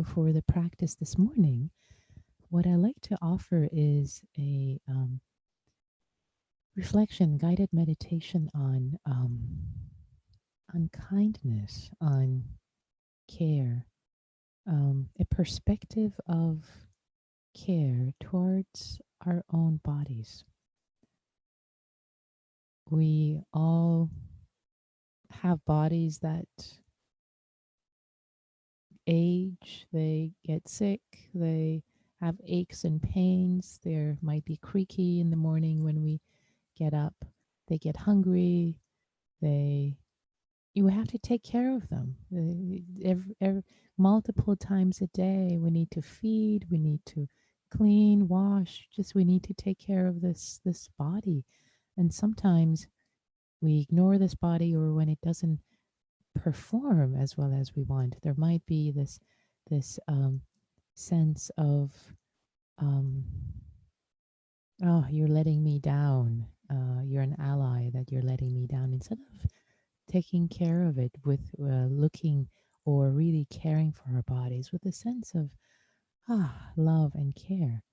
For the practice this morning, what I like to offer is a reflection, guided meditation on kindness, on care, a perspective of care towards our own bodies. We all have bodies that age, they get sick, they have aches and pains. There might be creaky in the morning when we get up. They get hungry. They You have to take care of them. Multiple times a day, we need to feed, we need to clean, wash. Just we need to take care of this body. And sometimes we ignore this body, or when it doesn't perform as well as we want, there might be this sense of um, oh, you're letting me down. You're an ally that you're letting me down. Instead of taking care of it with looking or really caring for our bodies with a sense of love and care.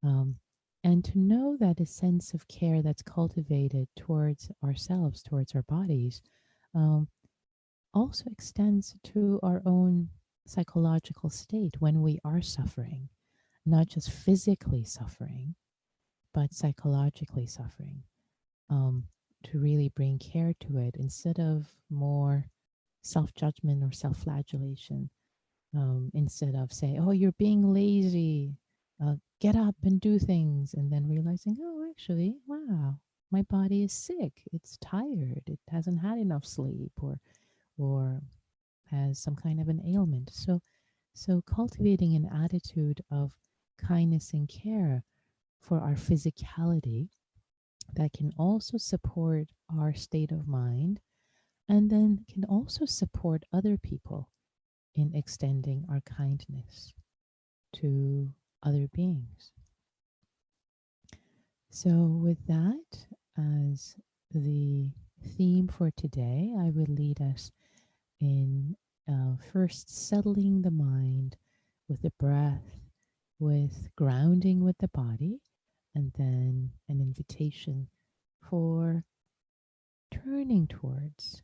Um, and to know that a sense of care that's cultivated towards ourselves, towards our bodies, um, also extends to our own psychological state when we are suffering, not just physically suffering, but psychologically suffering. Um, to really bring care to it instead of more self judgment or self flagellation. Instead of say, "Oh, you're being lazy, get up and do things," and then realizing, "Oh, actually, wow, my body is sick. It's tired. It hasn't had enough sleep, or has some kind of an ailment." So cultivating an attitude of kindness and care for our physicality that can also support our state of mind, and then can also support other people in extending our kindness to other beings. So, with that as the theme for today, I will lead us in first settling the mind with the breath, with grounding with the body, and then an invitation for turning towards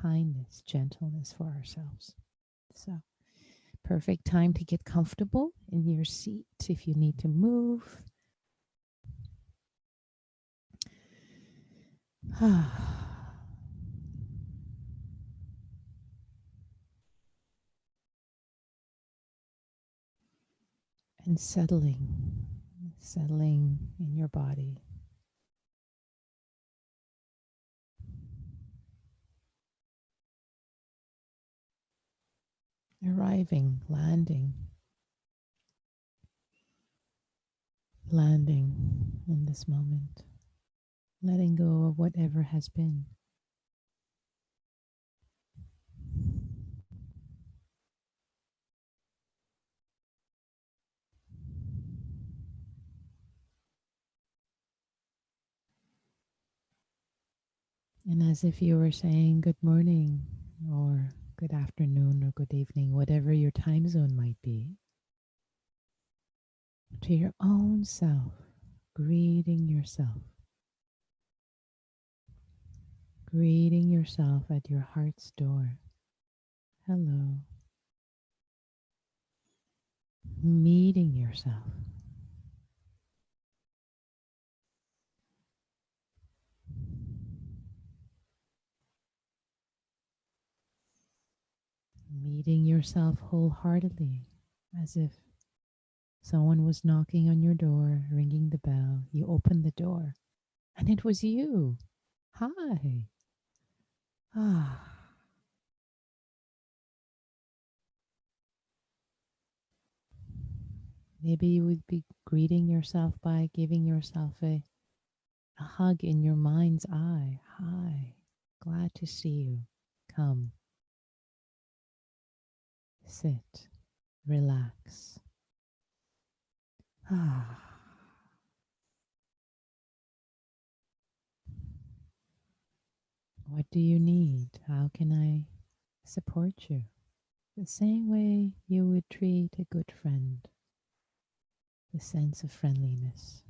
kindness, gentleness for ourselves. So, perfect time to get comfortable in your seat if you need to move. And settling in your body. Arriving, landing in this moment, letting go of whatever has been. And as if you were saying good morning or good afternoon or good evening, whatever your time zone might be, to your own self, greeting yourself, greeting yourself at your heart's door. Hello. Meeting yourself. Meeting yourself wholeheartedly, as if someone was knocking on your door, ringing the bell. You opened the door, and it was you. Hi. Ah. Maybe you would be greeting yourself by giving yourself a hug in your mind's eye. Hi. Glad to see you. Come, sit, relax. Ah. What do you need? How can I support you? the same way you would treat a good friend, the sense of friendliness.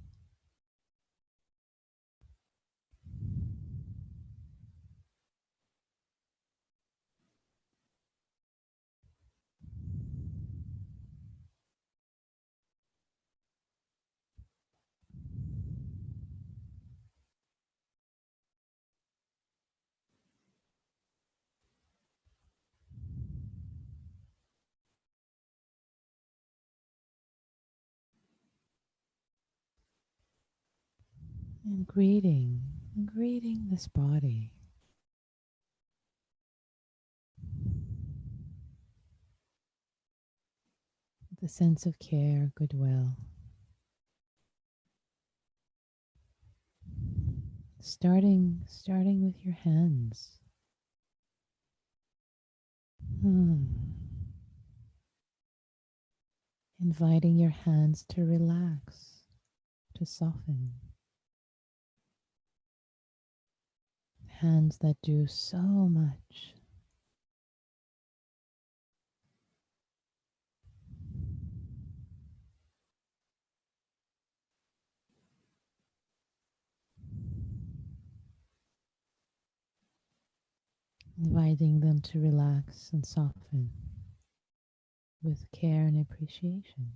And greeting this body, the sense of care, goodwill, starting with your hands. Hmm. Inviting your hands to relax, to soften. Hands that do so much. Inviting them to relax and soften with care and appreciation.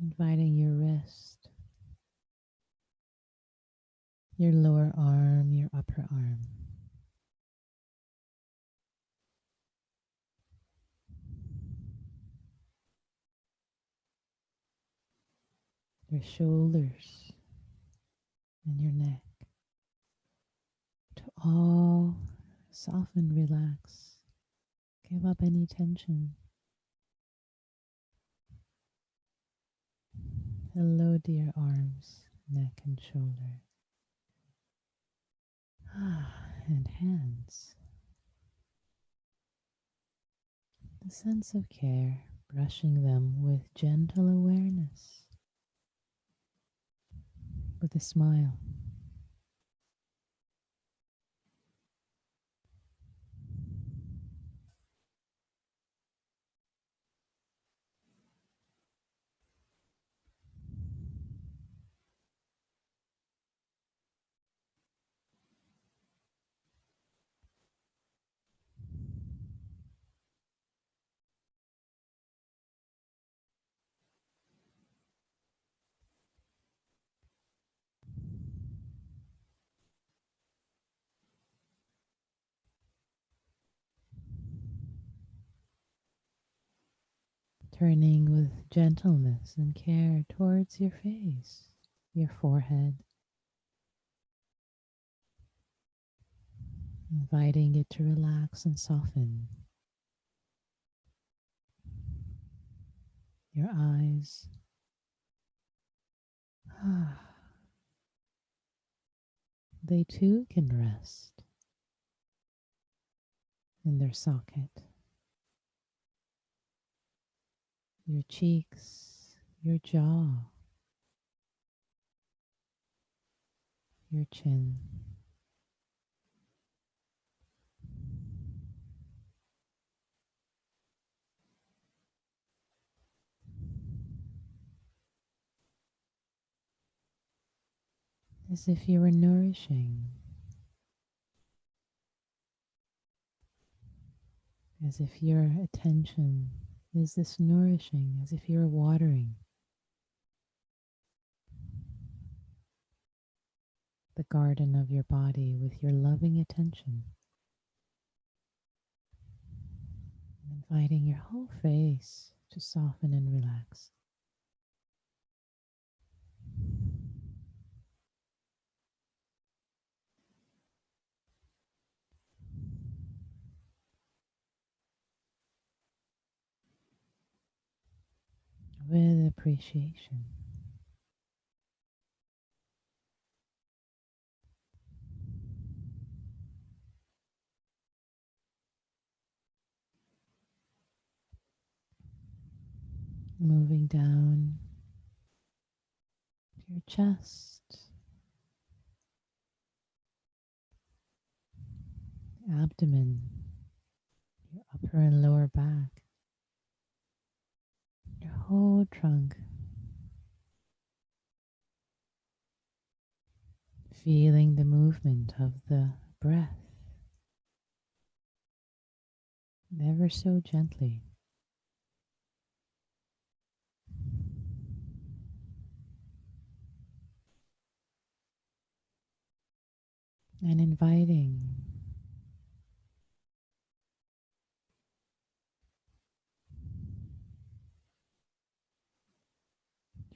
Inviting your wrist, your lower arm, your upper arm, your shoulders, and your neck to all soften, relax, give up any tension. Hello, dear arms, neck, and shoulder. And hands. The sense of care, brushing them with gentle awareness, with a smile. Turning with gentleness and care towards your face, your forehead, inviting it to relax and soften. Your eyes. They too can rest in their socket. Your cheeks, your jaw, your chin. As if you were nourishing, as if your attention is this nourishing, as if you're watering the garden of your body with your loving attention, inviting your whole face to soften and relax. With appreciation. moving down to your chest, abdomen, your upper and lower back, your whole trunk, feeling the movement of the breath ever so gently. And inviting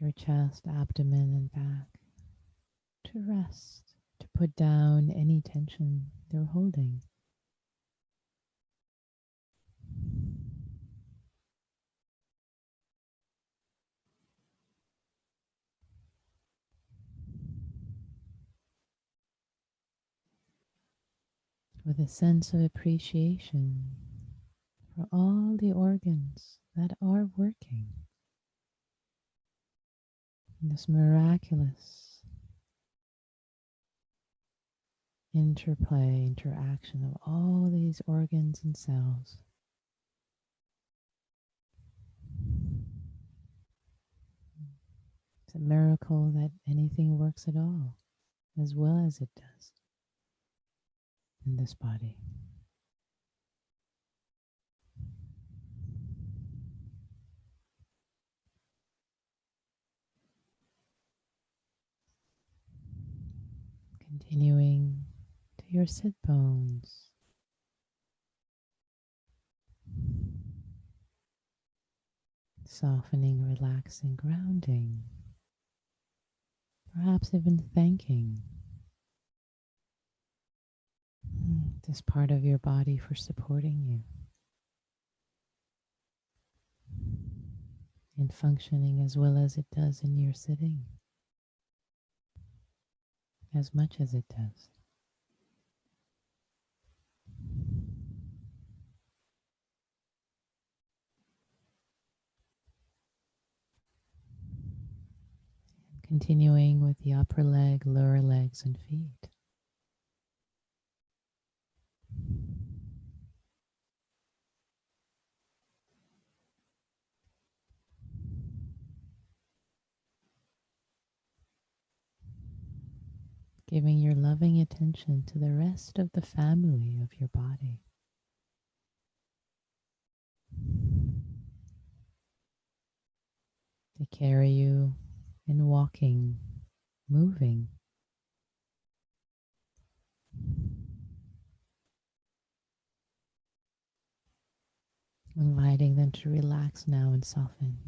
your chest, abdomen, and back to rest, to put down any tension they're holding. With a sense of appreciation for all the organs that are working in this miraculous interplay, interaction of all these organs and cells. It's a miracle that anything works at all, as well as it does in this body. Continuing to your sit bones, softening, relaxing, grounding, perhaps even thanking this part of your body for supporting you and functioning as well as it does in your sitting, as much as it does. Continuing with the upper leg, lower legs, and feet. Giving your loving attention to the rest of the family of your body. They carry you in walking, moving. Inviting them to relax now and soften.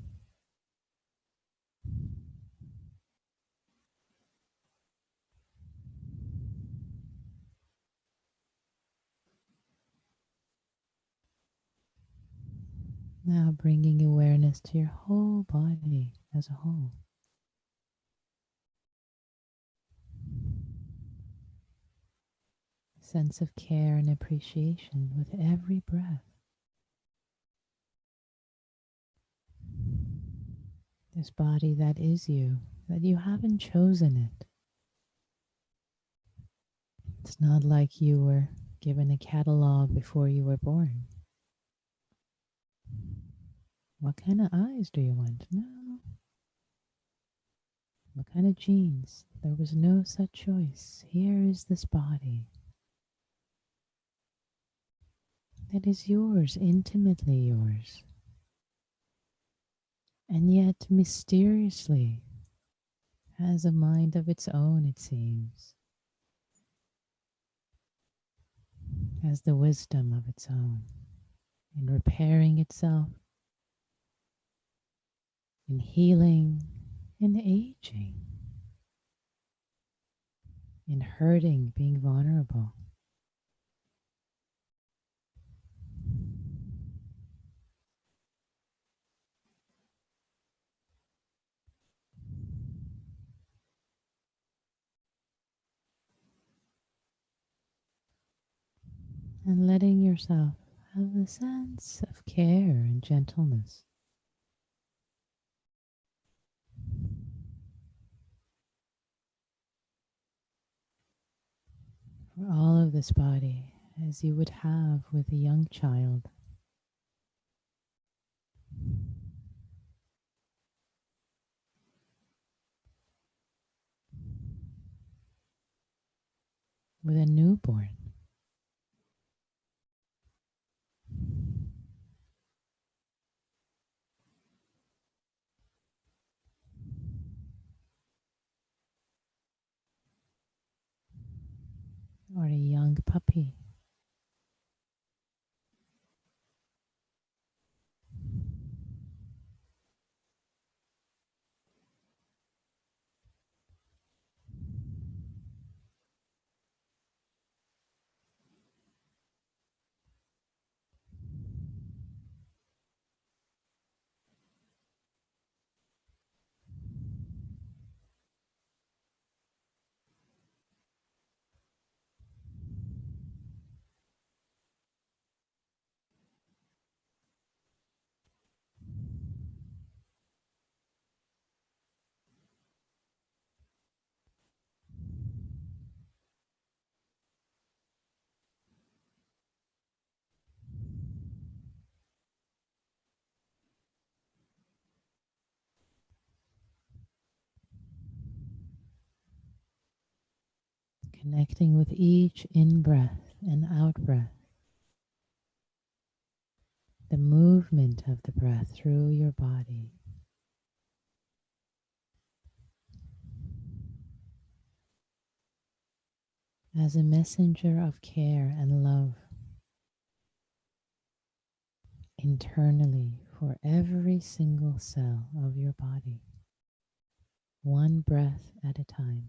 Now bringing awareness to your whole body as a whole. A sense of care and appreciation with every breath. This body that is you, that you haven't chosen it. It's not like you were given a catalog before you were born. What kind of eyes do you want? No. What kind of genes? There was no such choice. Here is this body that is yours, intimately yours. And yet mysteriously has a mind of its own, it seems. Has the wisdom of its own in repairing itself, in healing, in aging, in hurting, being vulnerable. And letting yourself have a sense of care and gentleness of this body as you would have with a young child. With a newborn. Or a young puppy. Connecting with each in-breath and out-breath. The movement of the breath through your body. As a messenger of care and love internally for every single cell of your body, one breath at a time.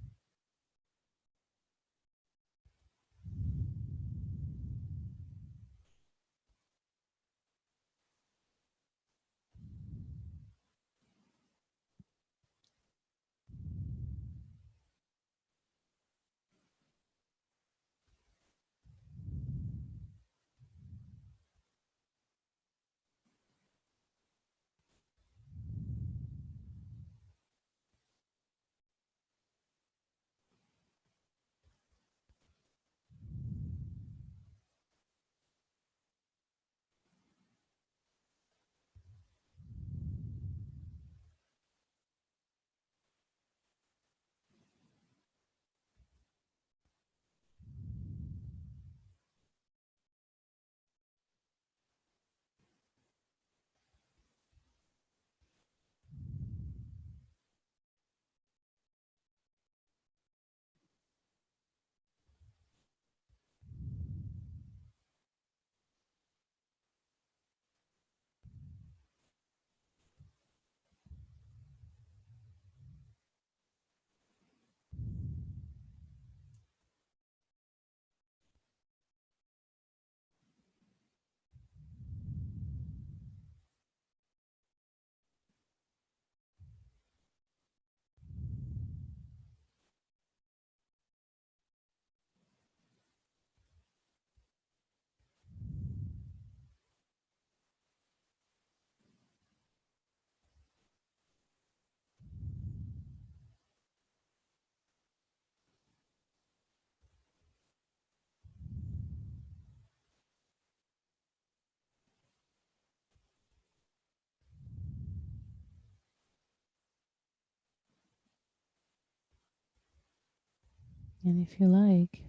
And if you like,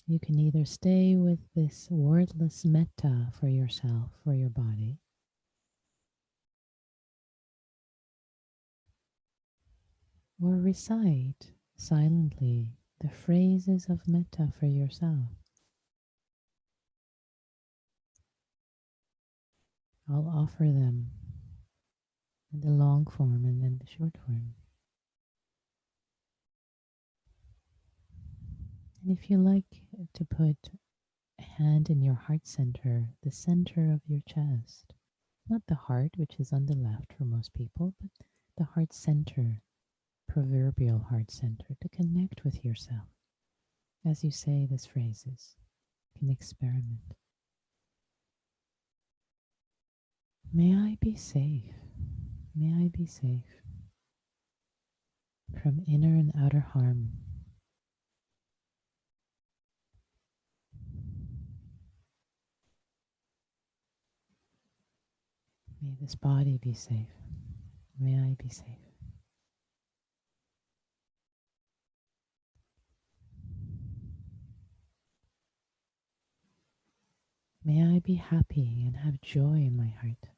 you can either stay with this wordless metta for yourself, for your body, or recite silently the phrases of metta for yourself. I'll offer them in the long form and then the short form. And if you like to put a hand in your heart center, the center of your chest, not the heart, which is on the left for most people, but the heart center, proverbial heart center, to connect with yourself. As you say these phrases, you can experiment. May I be safe. May I be safe from inner and outer harm. May this body be safe. May I be safe. May I be happy and have joy in my heart.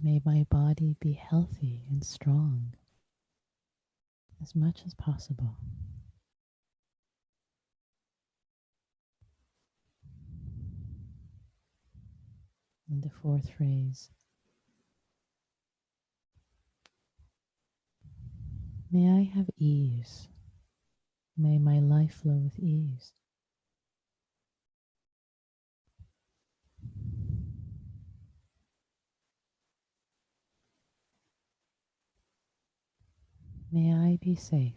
May my body be healthy and strong as much as possible. And the fourth phrase, may I have ease. May my life flow with ease. May I be safe.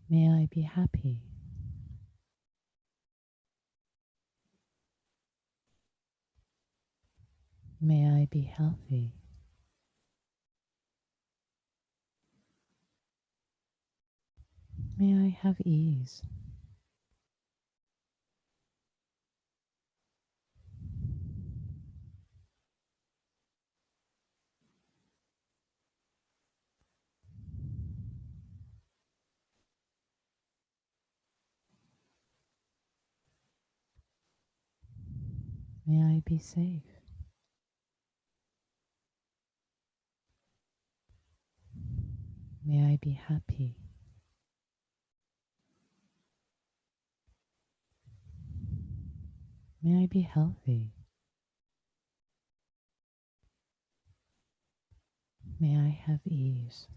May I be happy. May I be healthy. May I have ease. May I be safe. May I be happy. May I be healthy. May I have ease.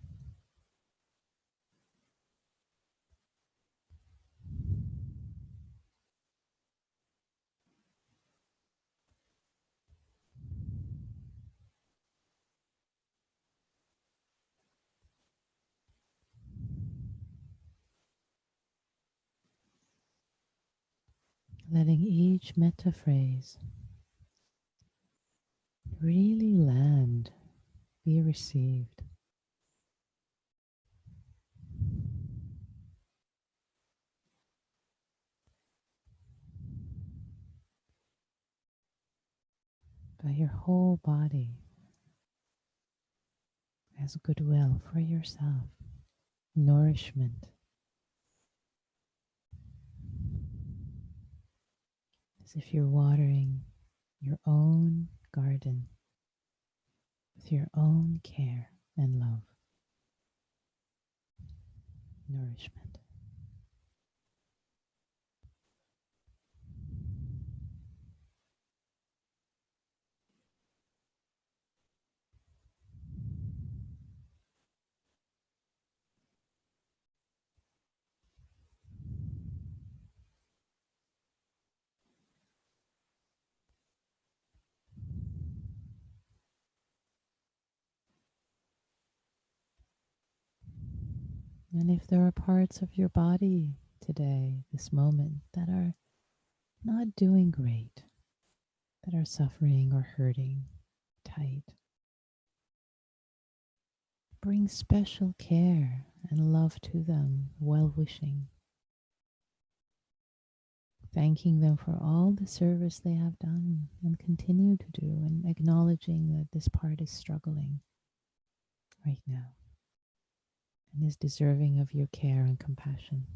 Letting each metta phrase really land, be received. By your whole body as goodwill for yourself, nourishment, as if you're watering your own garden with your own care and love, nourishment. And if there are parts of your body today, this moment, that are not doing great, that are suffering or hurting, tight, bring special care and love to them, well wishing, thanking them for all the service they have done and continue to do, and acknowledging that this part is struggling right now and is deserving of your care and compassion.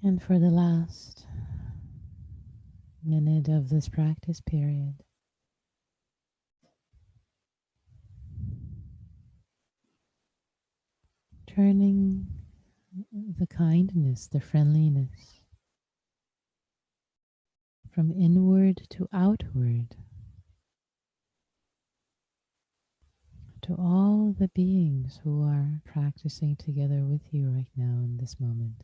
And for the last minute of this practice period, turning the kindness, the friendliness from inward to outward to all the beings who are practicing together with you right now in this moment,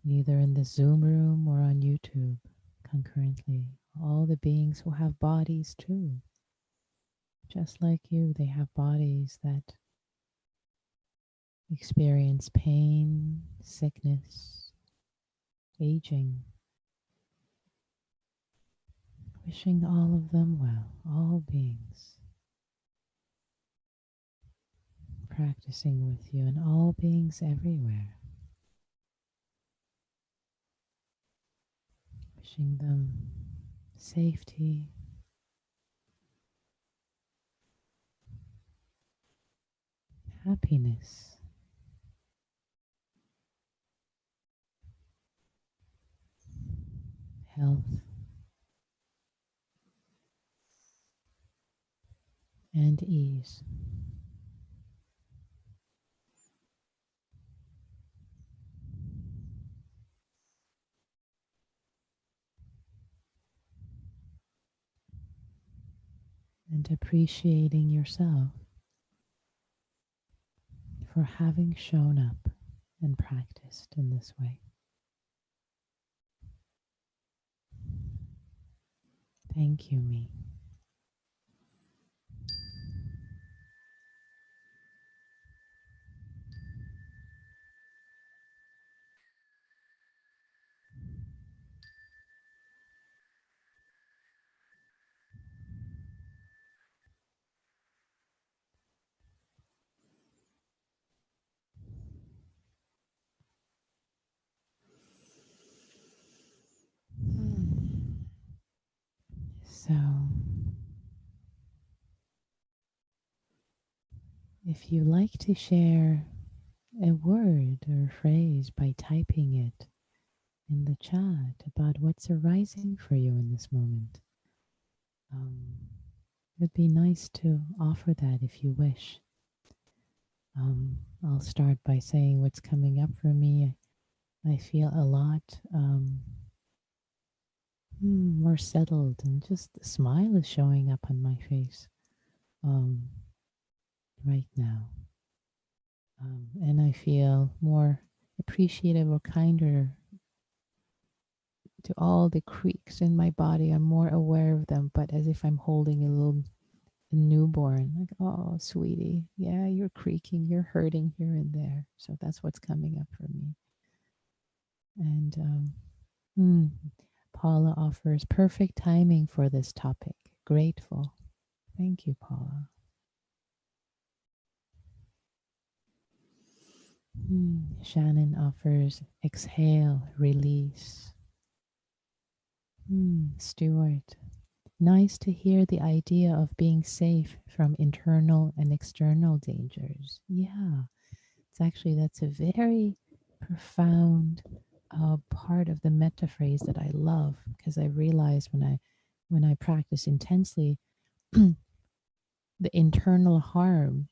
either in the Zoom room or on YouTube concurrently. All the beings who have bodies too. Just like you, they have bodies that experience pain, sickness, aging. Wishing all of them well, all beings practicing with you and all beings everywhere. Wishing them safety, happiness, health, and ease. And appreciating yourself for having shown up and practiced in this way. Thank you, me. So, if you like to share a word or phrase by typing it in the chat about what's arising for you in this moment, it would be nice to offer that if you wish. I'll start by saying what's coming up for me. I feel a lot more settled, and just the smile is showing up on my face right now. And I feel more appreciative or kinder to all the creaks in my body. I'm more aware of them, but as if I'm holding a newborn, like, oh, sweetie, yeah, you're creaking, you're hurting here and there. So that's what's coming up for me. And Paula offers perfect timing for this topic. Grateful. Thank you, Paula. Shannon offers exhale, release. Stuart. Nice to hear the idea of being safe from internal and external dangers. Yeah, that's a very profound part of the metta phrase that I love, because I realize when I practice intensely, the internal harm,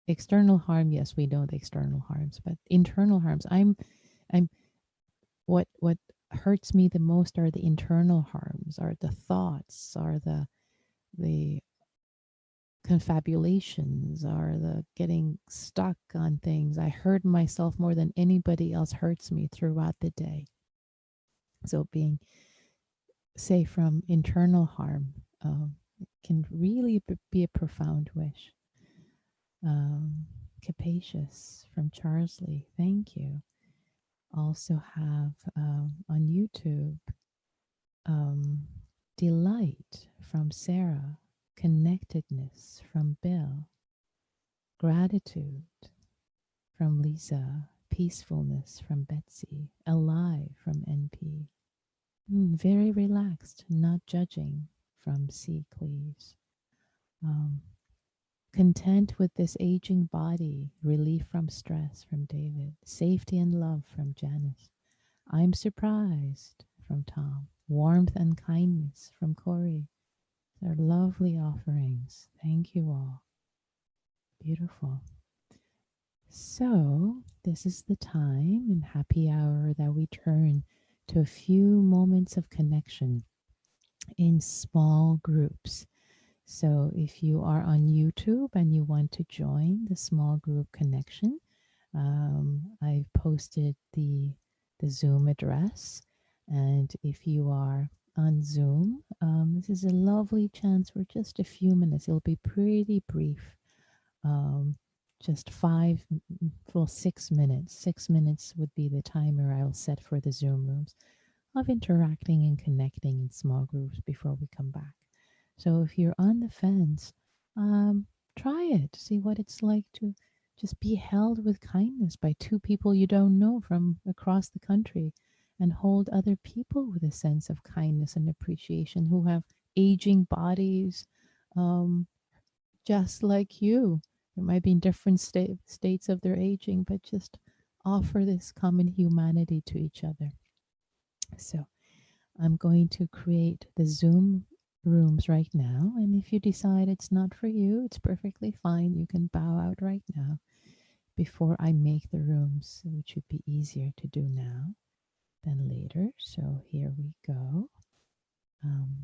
external harm, yes, we know the external harms, but internal harms, I'm what hurts me the most are the internal harms, are the thoughts, are the confabulations, are the getting stuck on things. I hurt myself more than anybody else hurts me throughout the day. So being safe from internal harm can really be a profound wish. Capacious from Charles Lee, thank you. Also have on YouTube delight from Sarah, connectedness from Bill, gratitude from Lisa, peacefulness from Betsy, alive from NP, very relaxed, not judging from C. Cleves, content with this aging body, relief from stress from David, safety and love from Janice. I'm surprised from Tom. Warmth and kindness from Corey. They're lovely offerings. Thank you all. Beautiful. So, this is the time in happy hour that we turn to a few moments of connection in small groups. So, if you are on YouTube and you want to join the small group connection, I've posted the Zoom address. And if you are on Zoom, this is a lovely chance for just a few minutes. It'll be pretty brief, um, just 6 minutes. 6 minutes would be the timer I'll set for the Zoom rooms of interacting and connecting in small groups before we come back. So if you're on the fence, try it. See what it's like to just be held with kindness by two people you don't know from across the country, and hold other people with a sense of kindness and appreciation who have aging bodies, um, just like you. It might be in different states of their aging, but just offer this common humanity to each other. So I'm going to create the Zoom rooms right now. And if you decide it's not for you, it's perfectly fine. You can bow out right now before I make the rooms, which would be easier to do now than later. So here we go. Um,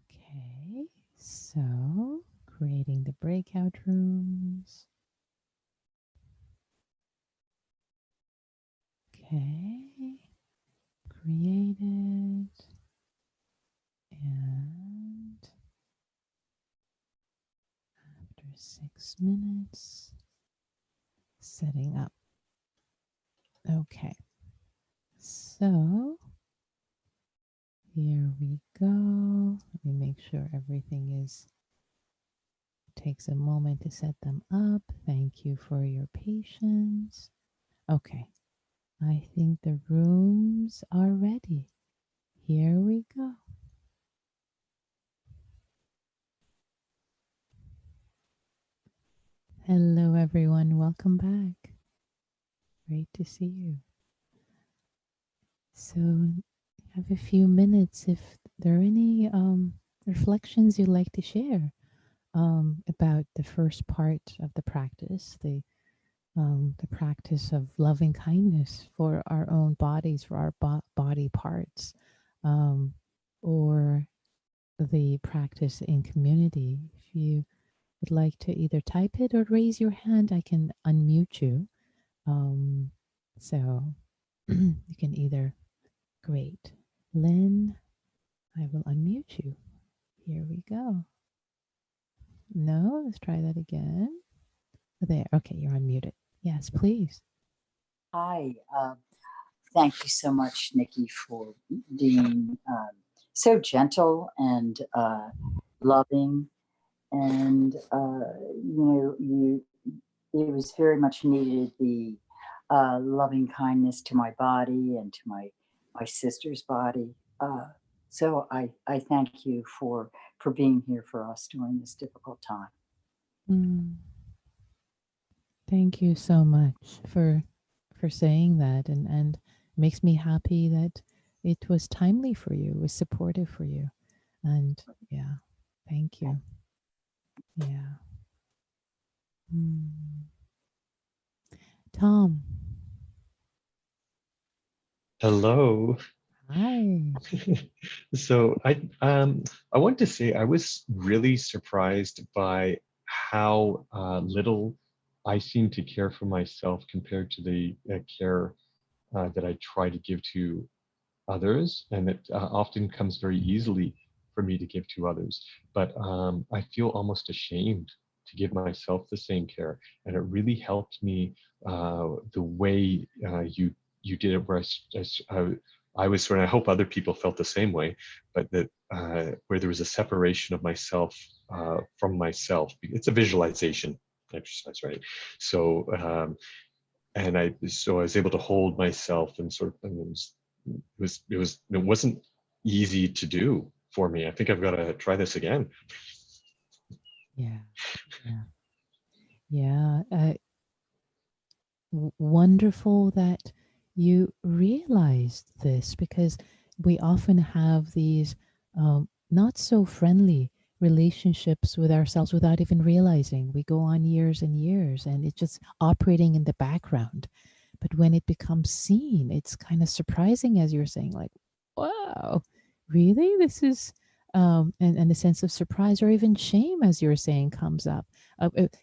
okay, so creating the breakout rooms. Okay, created. And after 6 minutes, setting up. Okay, so here we go. Let me make sure everything is, takes a moment to set them up. Thank you for your patience. Okay, I think the rooms are ready. Here we go. Hello, everyone. Welcome back. Great to see you. So, have a few minutes if there are any reflections you'd like to share about the first part of the practice, the practice of loving kindness for our own bodies, for our body parts, um, or the practice in community. If you would like to either type it or raise your hand, I can unmute you. So you can either, great. Lynn, I will unmute you. Here we go. No, let's try that again. There. Okay, you're unmuted. Yes, please. Hi. Thank you so much, Nikki, for being so gentle and loving. And, it was very much needed, the loving kindness to my body and to my sister's body. So I thank you for being here for us during this difficult time. Thank you so much for saying that, and makes me happy that it was timely for you, was supportive for you. And yeah, thank you. Yeah. Tom. Hello. Hi. So I want to say I was really surprised by how little I seem to care for myself compared to the care that I try to give to others, and it often comes very easily for me to give to others. But I feel almost ashamed to give myself the same care, and it really helped me the way you did it, where I was sort of, I hope other people felt the same way, but that where there was a separation of myself from myself. It's a visualization exercise, right? So and I was able to hold myself and sort of, and it wasn't easy to do for me. I think I've got to try this again. Yeah. Yeah. Yeah. wonderful that you realized this, because we often have these not so friendly relationships with ourselves without even realizing. We go on years and years and it's just operating in the background. But when it becomes seen, it's kind of surprising, as you're saying, like, wow, really? This is, and a sense of surprise or even shame, as you're saying, comes up.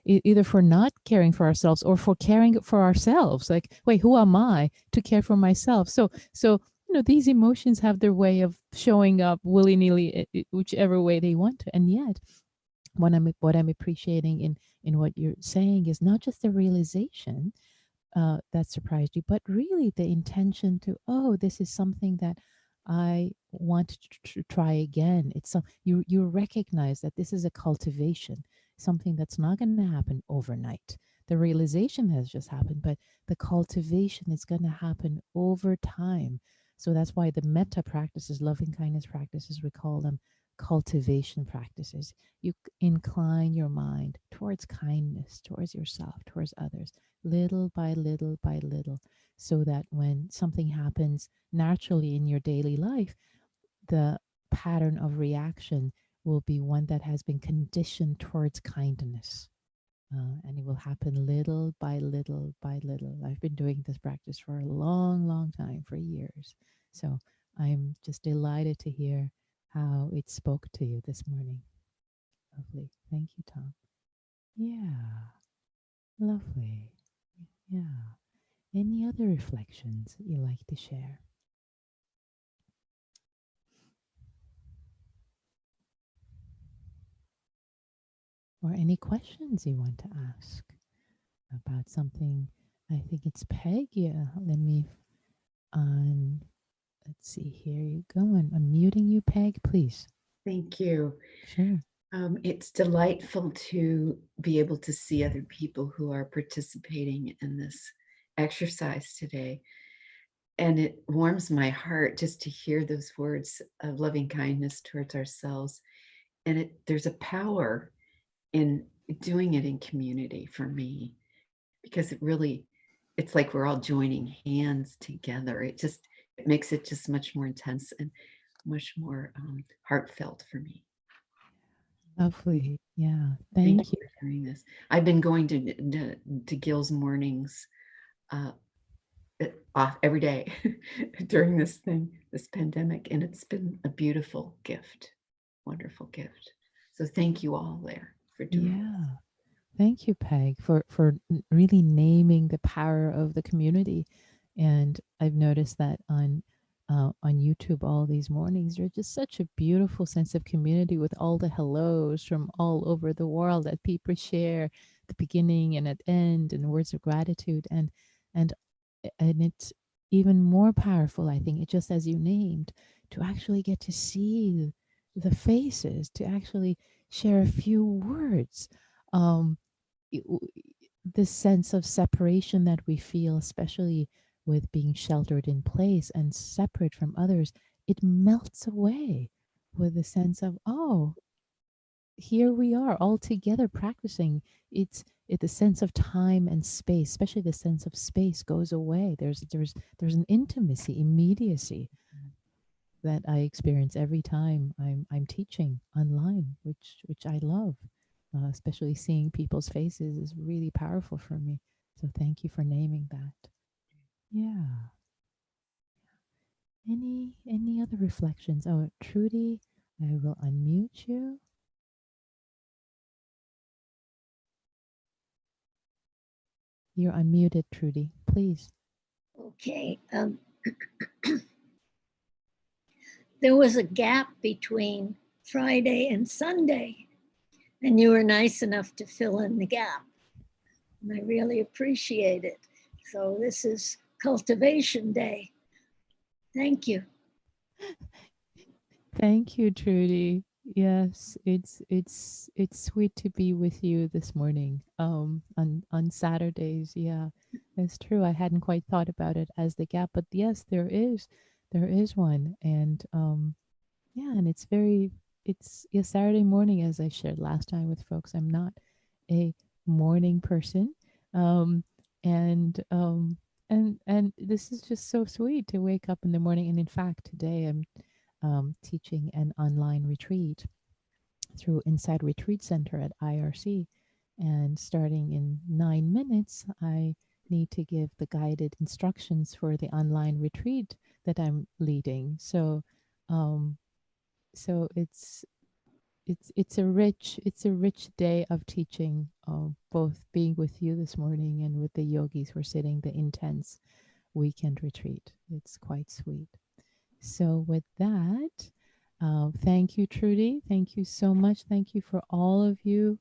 Either for not caring for ourselves or for caring for ourselves. Like, wait, who am I to care for myself? So these emotions have their way of showing up willy nilly, whichever way they want to. And yet, what I'm appreciating in what you're saying is not just the realization that surprised you, but really the intention to, oh, this is something that I want to try again. It's you recognize that this is a cultivation, something that's not going to happen overnight. The realization has just happened, but the cultivation is going to happen over time. So that's why the metta practices, loving kindness practices, we call them cultivation practices. You incline your mind towards kindness, towards yourself, towards others, little by little, so that when something happens naturally in your daily life, the pattern of reaction will be one that has been conditioned towards kindness. And it will happen little by little by little. I've been doing this practice for a long, long time, for years. So I'm just delighted to hear how it spoke to you this morning. Lovely. Thank you, Tom. Yeah, lovely. Yeah. Any other reflections that you like to share? Or any questions you want to ask about something? I think it's Peg. Yeah, let me on. Let's see. Here you go. I'm muting you, Peg. Please. Thank you. Sure. It's delightful to be able to see other people who are participating in this exercise today. And it warms my heart just to hear those words of loving kindness towards ourselves. And there's a power in doing it in community for me, because it's like we're all joining hands together. It makes it just much more intense and much more heartfelt for me. Lovely. Yeah. Thank Thank you you. for hearing this. I've been going to Gil's mornings uh, off every day during this pandemic, and it's been a beautiful gift, wonderful gift. So thank you all there for doing. Yeah. Thank you, Peg, for really naming the power of the community. And I've noticed that on YouTube all these mornings, there's just such a beautiful sense of community with all the hellos from all over the world that people share at the beginning and at end, and words of gratitude. And and it's even more powerful, I think, it just as you named, to actually get to see the faces, to actually share a few words. Um, it- w- this sense of separation that we feel, especially with being sheltered in place and separate from others, it melts away with a sense of, oh, here we are all together practicing. The sense of time and space, especially the sense of space, goes away. There's an intimacy, immediacy that I experience every time I'm teaching online, which I love. Especially seeing people's faces is really powerful for me. So thank you for naming that. Yeah. Any other reflections? Oh, Trudy, I will unmute you. You're unmuted, Trudy. Please. Okay. There was a gap between Friday and Sunday, and you were nice enough to fill in the gap. And I really appreciate it. So this is Cultivation Day. Thank you. Thank you, Trudy. Yes, it's sweet to be with you this morning. On Saturdays, yeah, it's true. I hadn't quite thought about it as the gap, but yes, there is one, and yeah, and it's a Saturday morning, as I shared last time with folks. I'm not a morning person. Um, and this is just so sweet to wake up in the morning. And in fact, today I'm teaching an online retreat through Inside Retreat Center at IRC. And starting in 9 minutes, I need to give the guided instructions for the online retreat that I'm leading. Um, so it's a rich day of teaching, both being with you this morning and with the yogis who are sitting the intense weekend retreat. It's quite sweet. So with that, thank you, Trudy. Thank you so much. Thank you for all of you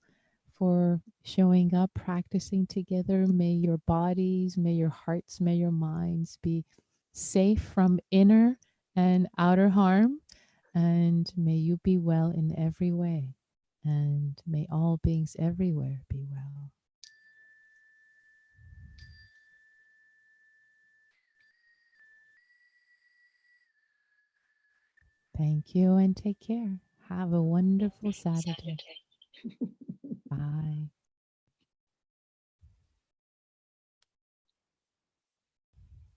for showing up, practicing together. May your bodies, may your hearts, may your minds be safe from inner and outer harm. And may you be well in every way. And may all beings everywhere be well. Thank you and take care. Have a wonderful Saturday.